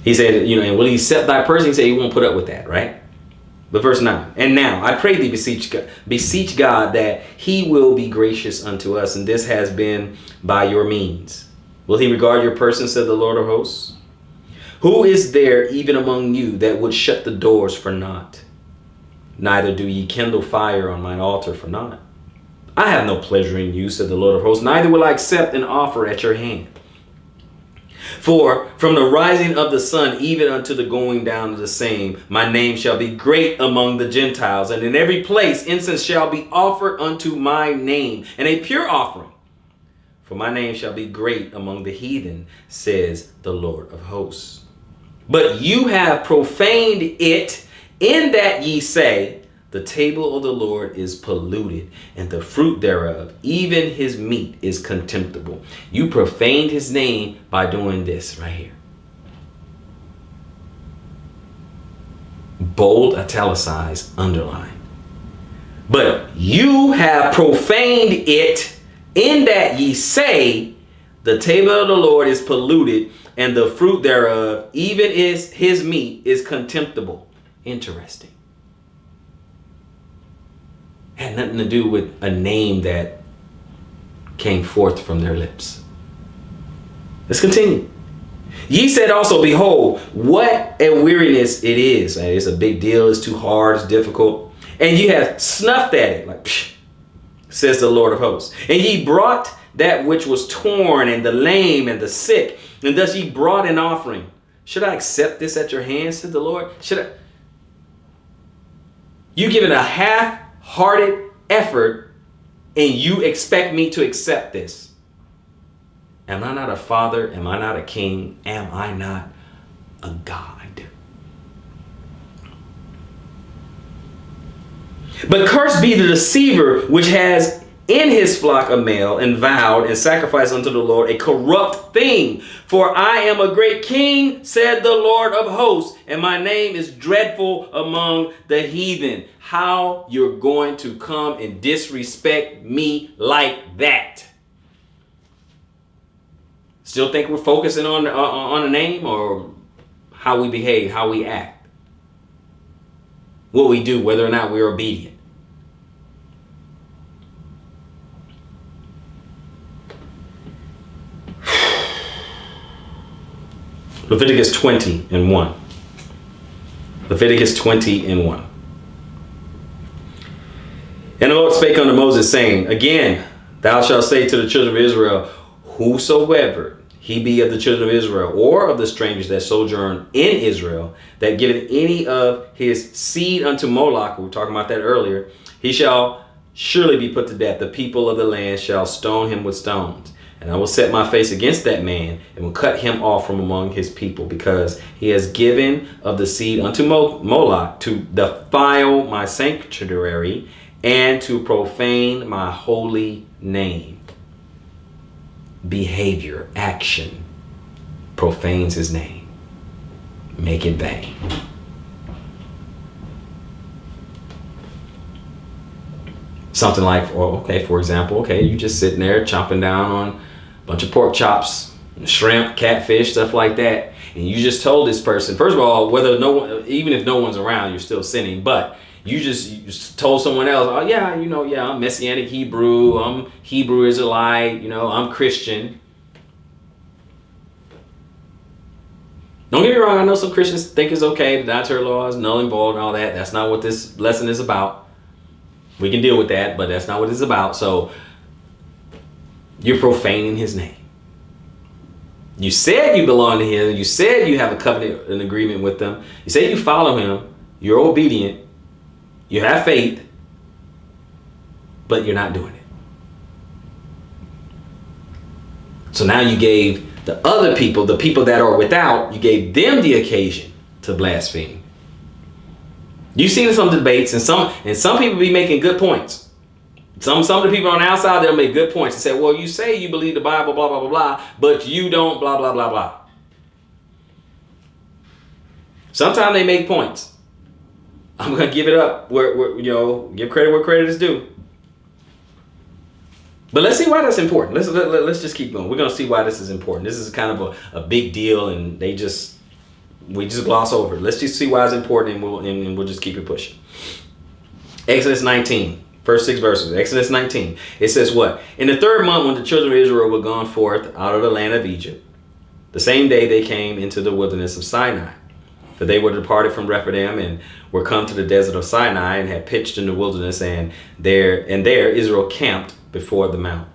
He said, and will he accept thy person? He said he won't put up with that, right? But verse 9, and now I pray thee, beseech God that he will be gracious unto us, and this has been by your means. Will he regard your person, said the Lord of hosts? Who is there even among you that would shut the doors for naught? Neither do ye kindle fire on mine altar for naught. I have no pleasure in you, said the Lord of hosts, neither will I accept an offer at your hand. For from the rising of the sun even unto the going down of the same, my name shall be great among the Gentiles, and in every place incense shall be offered unto my name, and a pure offering. For my name shall be great among the heathen, says the Lord of hosts. But you have profaned it, in that ye say, the table of the Lord is polluted, and the fruit thereof, even his meat, is contemptible. You profaned his name by doing this right here. Bold, italicized, underline. But you have profaned it, in that ye say, the table of the Lord is polluted, and the fruit thereof, even is his meat, is contemptible. Interesting. Had nothing to do with a name that came forth from their lips. Let's continue. Ye said also, behold, what a weariness it is. It's a big deal. It's too hard. It's difficult. And ye have snuffed at it, like, psh, says the Lord of hosts. And ye brought that which was torn, and the lame, and the sick, and thus ye brought an offering. Should I accept this at your hands, said the Lord? Should I? You given a half-hearted effort, and you expect me to accept this? Am I not a father? Am I not a king? Am I not a God? But cursed be the deceiver which has in his flock a male, and vowed and sacrificed unto the Lord a corrupt thing. For I am a great king, said the Lord of hosts, and my name is dreadful among the heathen. How you're going to come and disrespect me like that? Still think we're focusing on a name, or how we behave, how we act, what we do, whether or not we're obedient? Leviticus 20:1. Leviticus 20:1. And the Lord spake unto Moses, saying, again, thou shalt say to the children of Israel, whosoever he be of the children of Israel, or of the strangers that sojourn in Israel, that giveth any of his seed unto Moloch, we were talking about that earlier, he shall surely be put to death. The people of the land shall stone him with stones. And I will set my face against that man, and will cut him off from among his people, because he has given of the seed unto Moloch to defile my sanctuary, and to profane my holy name. Behavior, action, profanes his name. Make it vain. Something like, for example, you just sitting there chomping down on a bunch of pork chops, shrimp, catfish, stuff like that, and you just told this person, first of all, even if no one's around, you're still sinning, but you just told someone else, I'm Messianic Hebrew, I'm Hebrew Israelite, I'm Christian. Don't get me wrong, I know some Christians think it's okay, the dietary laws, null and void and all that. That's not what this lesson is about. We can deal with that, but that's not what it's about. So you're profaning his name. You said you belong to him. You said you have a covenant, an agreement with them. You say you follow him. You're obedient. You have faith, but you're not doing it. So now you gave the other people, the people that are without, you gave them the occasion to blaspheme. You've seen some debates, and some people be making good points. Some of the people on the outside, they'll make good points and say, well, you say you believe the Bible, blah, blah, blah, blah, but you don't, blah, blah, blah, blah. Sometimes they make points. I'm going to give it up, give credit where credit is due. But let's see why that's important. Let's just keep going. We're going to see why this is important. This is kind of a big deal, and we just gloss over it. Let's just see why it's important, and we'll just keep it pushing. Exodus 19, first 6 verses. Exodus 19. It says what? In the 3rd month, when the children of Israel were gone forth out of the land of Egypt, the same day they came into the wilderness of Sinai. For they were departed from Rephidim, and were come to the desert of Sinai, and had pitched in the wilderness, and there Israel camped before the mount.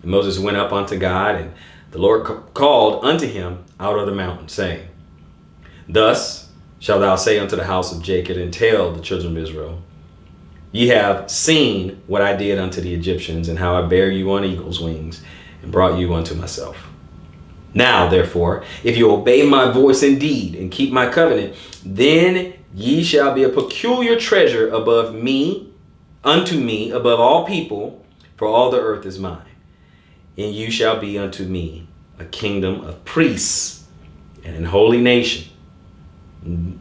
And Moses went up unto God, and the Lord called unto him out of the mountain, saying, Thus shalt thou say unto the house of Jacob, and tell the children of Israel, Ye have seen what I did unto the Egyptians, and how I bare you on eagle's wings, and brought you unto myself. Now, therefore, if you obey my voice indeed and keep my covenant, then ye shall be a peculiar treasure above me, unto me, above all people, for all the earth is mine. And you shall be unto me a kingdom of priests and an holy nation.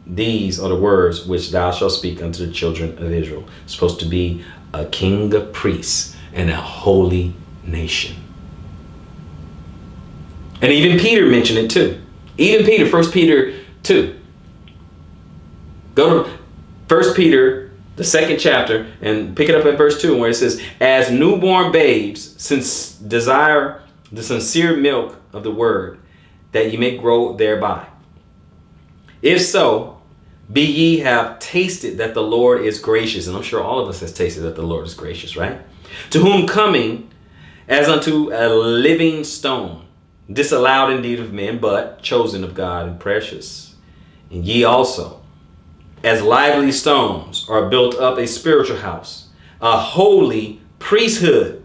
These are the words which thou shalt speak unto the children of Israel. It's supposed to be a king of priests and a holy nation. And even Peter mentioned it too. Even Peter, 1 Peter 2. Go to 1 Peter, the 2nd chapter, and pick it up at verse 2, where it says, as newborn babes, since desire the sincere milk of the word, that ye may grow thereby. If so, be ye have tasted that the Lord is gracious. And I'm sure all of us has tasted that the Lord is gracious, right? To whom coming as unto a living stone, disallowed indeed of men, but chosen of God and precious. And ye also, as lively stones, are built up a spiritual house, a holy priesthood,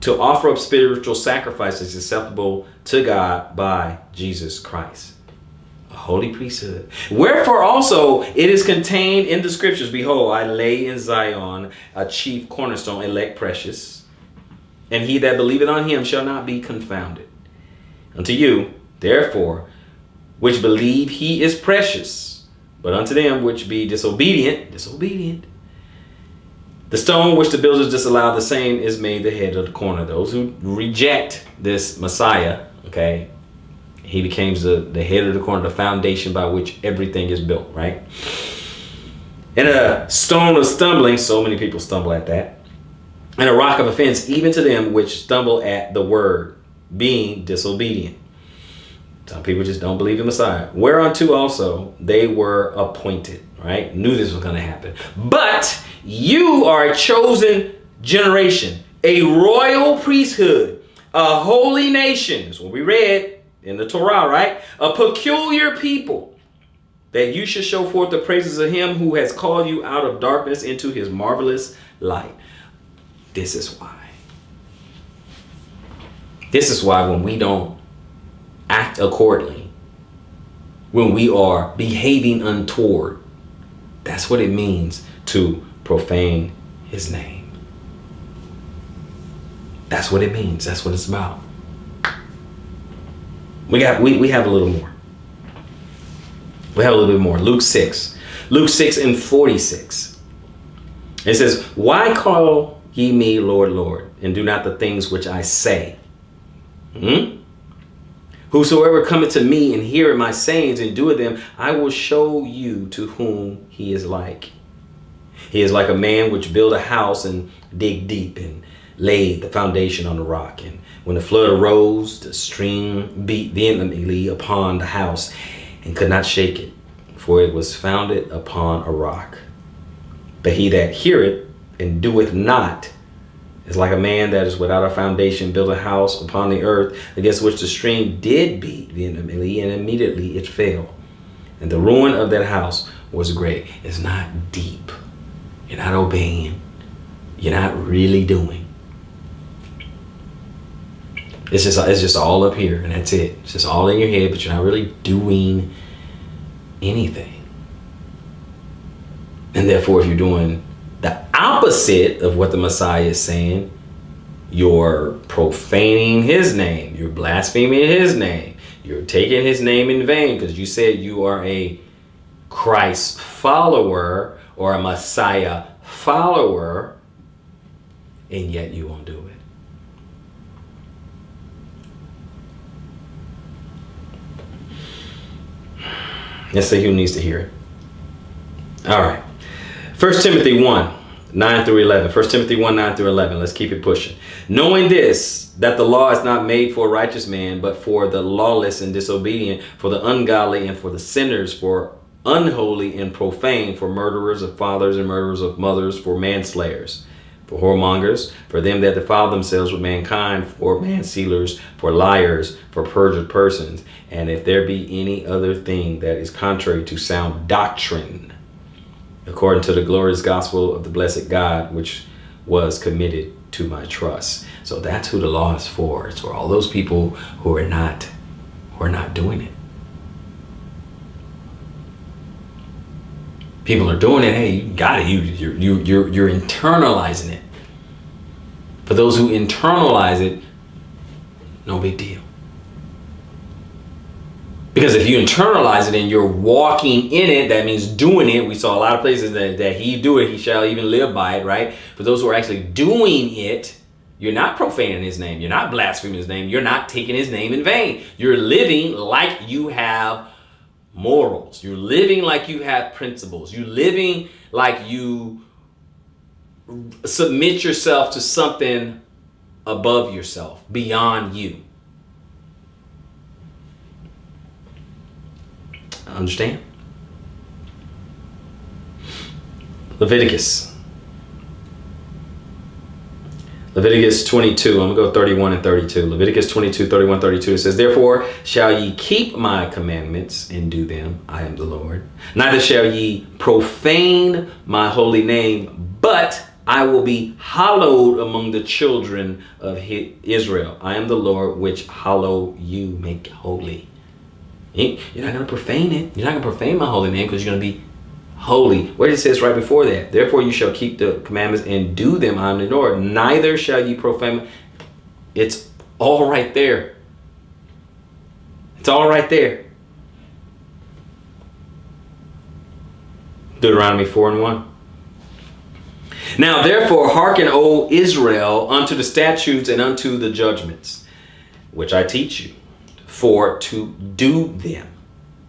to offer up spiritual sacrifices acceptable to God by Jesus Christ. A holy priesthood. Wherefore also it is contained in the scriptures, behold, I lay in Zion a chief cornerstone, elect precious, and he that believeth on him shall not be confounded. Unto you, therefore, which believe he is precious, but unto them which be disobedient, the stone which the builders disallowed, the same is made the head of the corner. Those who reject this Messiah, okay, he becomes the head of the corner, the foundation by which everything is built, right? And a stone of stumbling, so many people stumble at that, and a rock of offense, even to them which stumble at the word, being disobedient. Some people just don't believe in Messiah. Whereunto also they were appointed, right? Knew this was going to happen. But you are a chosen generation, a royal priesthood, a holy nation. That's what we read in the Torah, right? A peculiar people, that you should show forth the praises of him who has called you out of darkness into his marvelous light. This is why. This is why when we don't act accordingly, when we are behaving untoward, that's what it means to profane his name. That's what it means. That's what it's about. We have a little more. We have a little bit more. Luke 6 and 46. It says, why call ye me Lord, Lord, and do not the things which I say? Whosoever cometh to me and heareth my sayings and doeth them, I will show you to whom he is like. He is like a man which built a house and dig deep and laid the foundation on the rock. And when the flood arose, the stream beat vehemently upon the house and could not shake it, for it was founded upon a rock. But he that heareth and doeth not is like a man that is without a foundation, built a house upon the earth, against which the stream did beat vehemently, and immediately it fell. And the ruin of that house was great. It's not deep. You're not obeying. You're not really doing. It's just all up here, and that's it. It's just all in your head, but you're not really doing anything. And therefore, if you're doing the opposite of what the Messiah is saying, you're profaning his name. You're blaspheming his name. You're taking his name in vain, because you said you are a Christ follower or a Messiah follower, and yet you won't do it. Let's see who needs to hear it. All right. 1 Timothy 1, 9 through 11. 1 Timothy 1, 9 through 11. Let's keep it pushing. Knowing this, that the law is not made for a righteous man, but for the lawless and disobedient, for the ungodly and for the sinners, for unholy and profane, for murderers of fathers and murderers of mothers, for manslayers, for whoremongers, for them that defile themselves with mankind, for mansealers, for liars, for perjured persons, and if there be any other thing that is contrary to sound doctrine, according to the glorious gospel of the blessed God, which was committed to my trust. So that's who the law is for. It's for all those people who are not who are not doing it. People are doing it. Hey, you got it. You're internalizing it. For those who internalize it, no big deal. Because if you internalize it and you're walking in it, that means doing it. We saw a lot of places that he do it, he shall even live by it, right? For those who are actually doing it, you're not profaning his name. You're not blaspheming his name. You're not taking his name in vain. You're living like you have morals. You're living like you have principles. You're living like you submit yourself to something above yourself, beyond you. Understand? Leviticus 22, I'm going to go 31 and 32. Leviticus 22, 31, 32. It says, therefore shall ye keep my commandments and do them. I am the Lord. Neither shall ye profane my holy name, but I will be hallowed among the children of Israel. I am the Lord which hallow you, make holy. You're not going to profane it. You're not going to profane my holy name because you're going to be holy. Where it says right before that, therefore you shall keep the commandments and do them. I am the Lord. Neither shall ye profane. It's all right there. It's all right there. Deuteronomy 4 and 1. Now therefore hearken, O Israel, unto the statutes and unto the judgments, which I teach you, for to do them,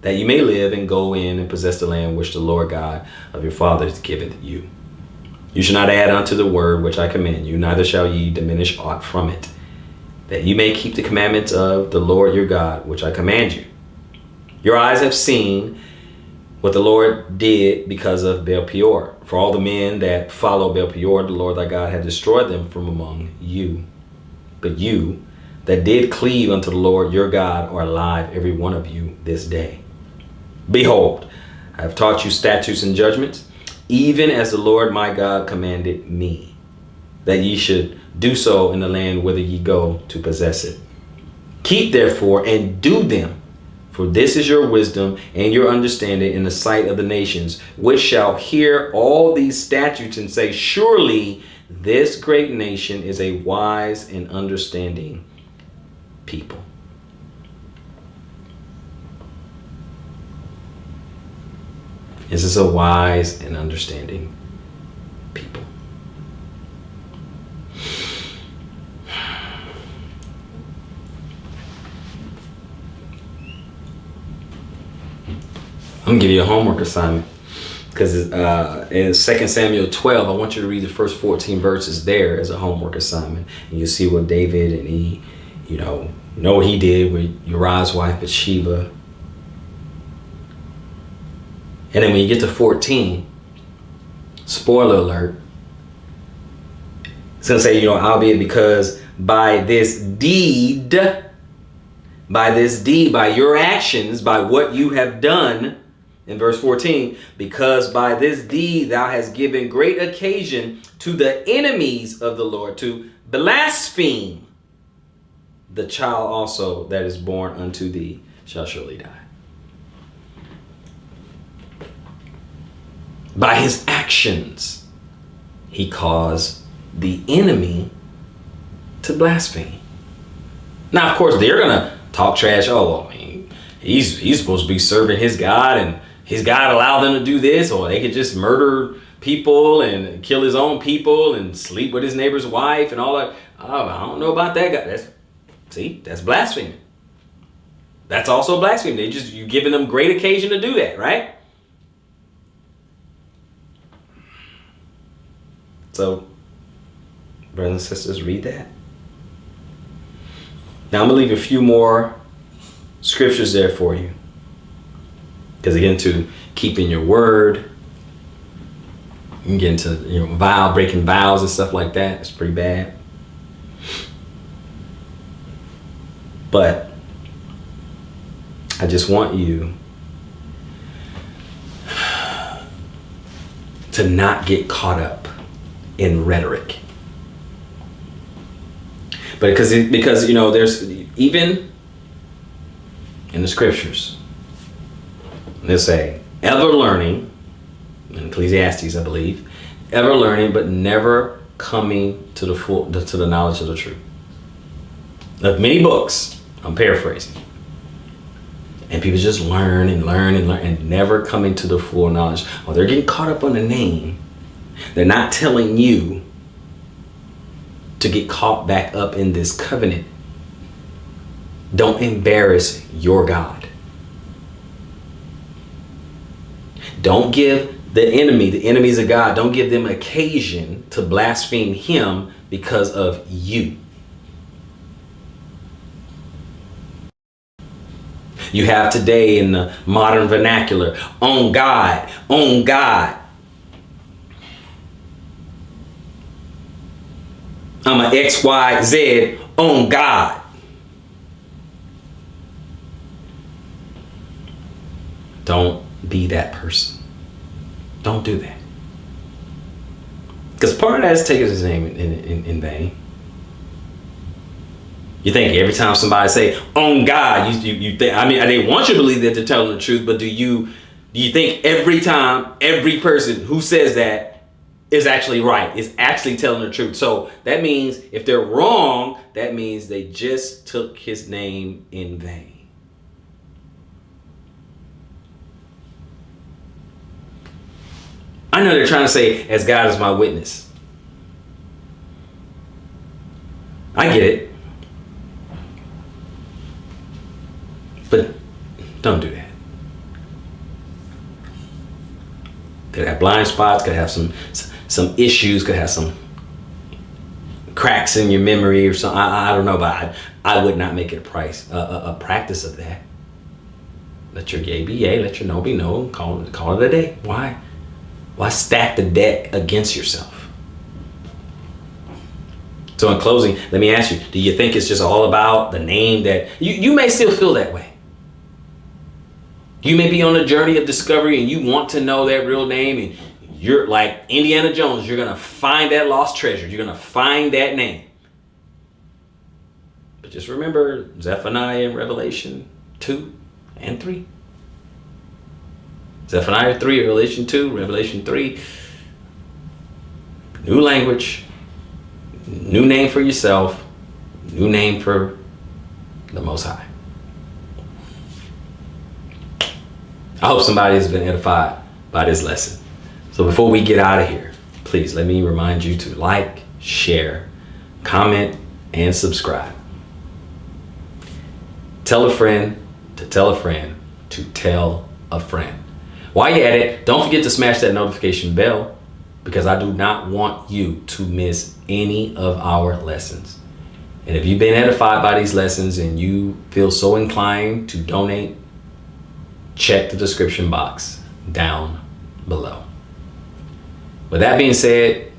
that you may live and go in and possess the land which the Lord God of your fathers giveth you. You shall not add unto the word which I command you, neither shall ye diminish aught from it, that you may keep the commandments of the Lord your God, which I command you. Your eyes have seen what the Lord did because of Baal Peor. For all the men that follow Baal Peor, the Lord thy God hath destroyed them from among you. But you that did cleave unto the Lord your God are alive, every one of you, this day. Behold, I have taught you statutes and judgments, even as the Lord my God commanded me, that ye should do so in the land whither ye go to possess it. Keep therefore and do them, for this is your wisdom and your understanding in the sight of the nations, which shall hear all these statutes and say, surely this great nation is a wise and understanding people. This is a wise and understanding people. I'm going to give you a homework assignment because in 2 Samuel 12, I want you to read the first 14 verses there as a homework assignment. And you'll see what David and he, know what he did with Uriah's wife Bathsheba. And then when you get to 14, spoiler alert, it's going to say, albeit because by this deed, by your actions, by what you have done, in verse 14, because by this deed thou hast given great occasion to the enemies of the Lord to blaspheme, the child also that is born unto thee shall surely die. By his actions, he caused the enemy to blaspheme. Now, of course, they're going to talk trash. He's supposed to be serving his God, and his God allowed them to do this, or they could just murder people and kill his own people and sleep with his neighbor's wife and all that. Oh, I don't know about that guy. That's blasphemy. That's also blasphemy. You're giving them great occasion to do that, right? So, brothers and sisters, read that. Now I'm going to leave a few more scriptures there for you. Because again, to keeping your word, you can get into breaking vows and stuff like that. It's pretty bad. But I just want you to not get caught up in rhetoric. But because there's even in the scriptures. And they say, ever learning, in Ecclesiastes, I believe, ever learning, but never coming to the knowledge of the truth. Of many books, I'm paraphrasing. And people just learn and never coming to the full knowledge. Well, they're getting caught up on the name. They're not telling you to get caught back up in this covenant. Don't embarrass your God. Don't give the enemies of God, don't give them occasion to blaspheme him because of you. You have today in the modern vernacular, on God, on God. I'm an XYZ on God. Don't be that person. Don't do that. Because part of that is taking his name in vain. You think every time somebody say, on God, you think, I mean, they want you to believe that they're telling the truth, but do you think every time, every person who says that is actually right, is actually telling the truth? So that means if they're wrong, that means they just took his name in vain. I know they're trying to say, as God is my witness. I get it. But don't do that. Could have blind spots, could have some issues, could have some cracks in your memory or something. I don't know, but I would not make it a practice of that. Let your yea be yea, let your no be no, and call it a day. Why? Why stack the deck against yourself? So in closing, let me ask you, do you think it's just all about the name that you may still feel that way? You may be on a journey of discovery and you want to know that real name, and you're like Indiana Jones, you're going to find that lost treasure. You're going to find that name. But just remember Zephaniah in Revelation 2 and 3. Zephaniah 3, Revelation 2, Revelation 3. New language, new name for yourself, new name for the Most High. I hope somebody has been edified by this lesson. So before we get out of here, please let me remind you to like, share, comment, and subscribe. Tell a friend to tell a friend to tell a friend. While you're at it, don't forget to smash that notification bell, because I do not want you to miss any of our lessons. And if you've been edified by these lessons and you feel so inclined to donate, check the description box down below. With that being said,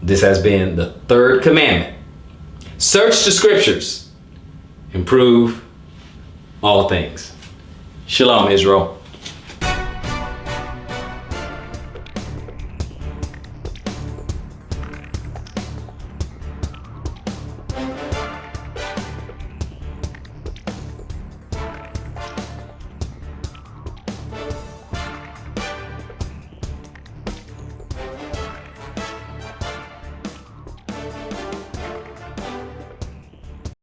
this has been the third commandment. Search the scriptures. Improve all things. Shalom, Israel.